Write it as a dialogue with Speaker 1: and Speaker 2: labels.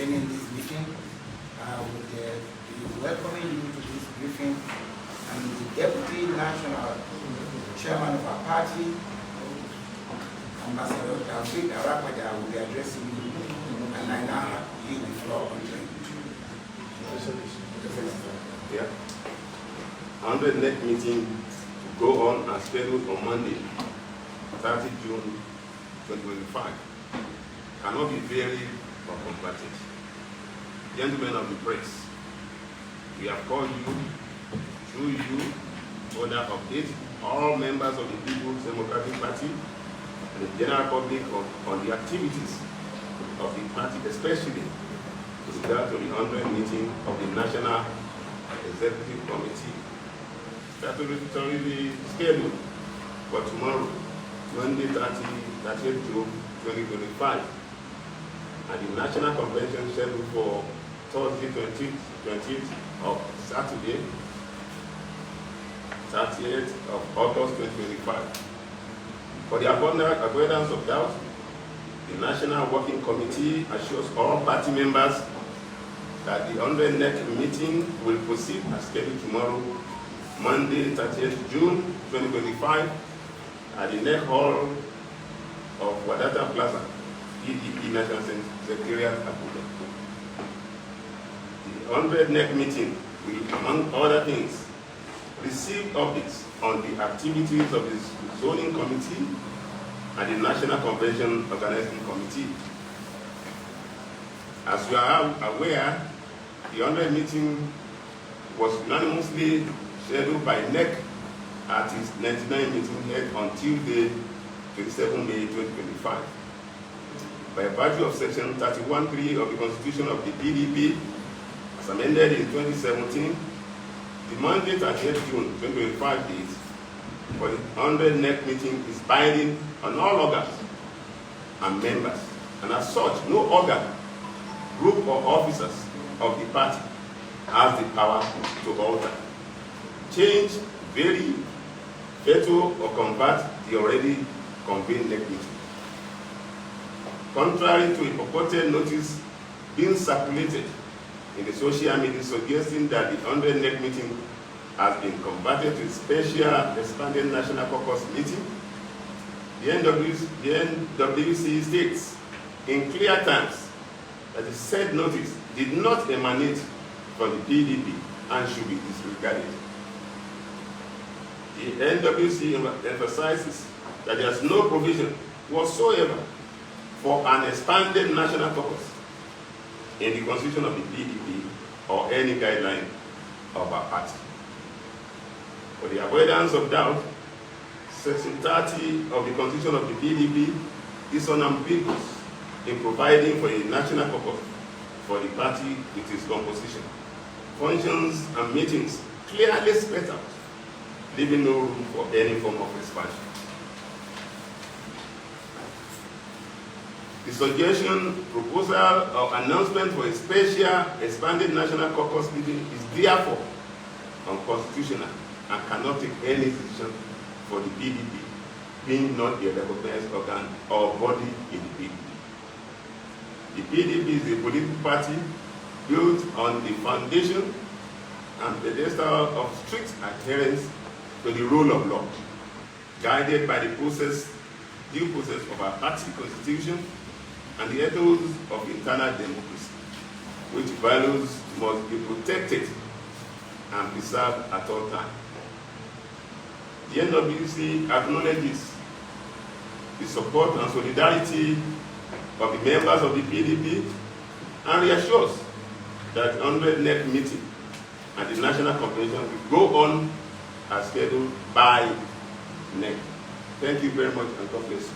Speaker 1: convening this meeting. We welcoming you to this briefing, and the Deputy National Chairman of our party, Ambassador Taufik Arapada, will be addressing you, and I now yield the floor on him.
Speaker 2: Yeah. 100 NEC meeting to go on as scheduled on Monday, 30 June 2025. Cannot be varied or converted. Gentlemen of the press, we have called you, through you, order update all members of the People's Democratic Party and the general public on the activities of the party, especially with regard to the 100 meeting of the National Executive Committee, statutorily scheduled for tomorrow, Monday 30th June 2025, and the National Convention scheduled for Thursday 20th of Saturday, 30th of August 2025. For the avoidance of doubt, the National Working Committee assures all party members that the 100 NEC meeting will proceed as scheduled tomorrow, Monday 30th June 2025, at the NEC Hall of Wadata Plaza, PDP National Secretariat, Abuja. The 100 NEC meeting will, among other things, receive updates on the activities of the zoning committee and the National Convention Organizing Committee. As you are aware, the 100 meeting was unanimously scheduled by NEC at its 99 meeting held on Tuesday, 27 May 2025. By virtue of Section 31(3) of the Constitution of the PDP, as amended in 2017, the Monday 30th June 2025 date for the 100 NEC meeting is binding on all organs and members, and as such, no organ, group, or officers of the party has the power to alter, change, vary, veto, or convert the already convened NEC meeting. Contrary to a purported notice being circulated in the social media suggesting that the 100 NEC meeting has been converted to a special expanded national caucus meeting, the NWC states in clear terms that the said notice did not emanate from the PDP and should be disregarded. The NWC emphasizes that there is no provision whatsoever for an expanded national caucus in the constitution of the PDP or any guideline of our party. For the avoidance of doubt, Section 30 of the constitution of the PDP is unambiguous in providing for a national caucus for the party with its composition, functions, and meetings clearly spelled out, leaving no room for any form of expansion. The suggestion, proposal, or announcement for a special expanded national caucus meeting is therefore unconstitutional and cannot take any decision for the PDP, being not a recognized organ or body in the PDP. The PDP is a political party built on the foundation and pedestal of strict adherence to the rule of law, guided by the due process of our party constitution and the ethos of internal democracy, which values must be protected and preserved at all times. The NWC acknowledges the support and solidarity of the members of the PDP and reassures that the 100 NEC meeting and the National Convention will go on as scheduled by NEC. Thank you very much, and God bless you.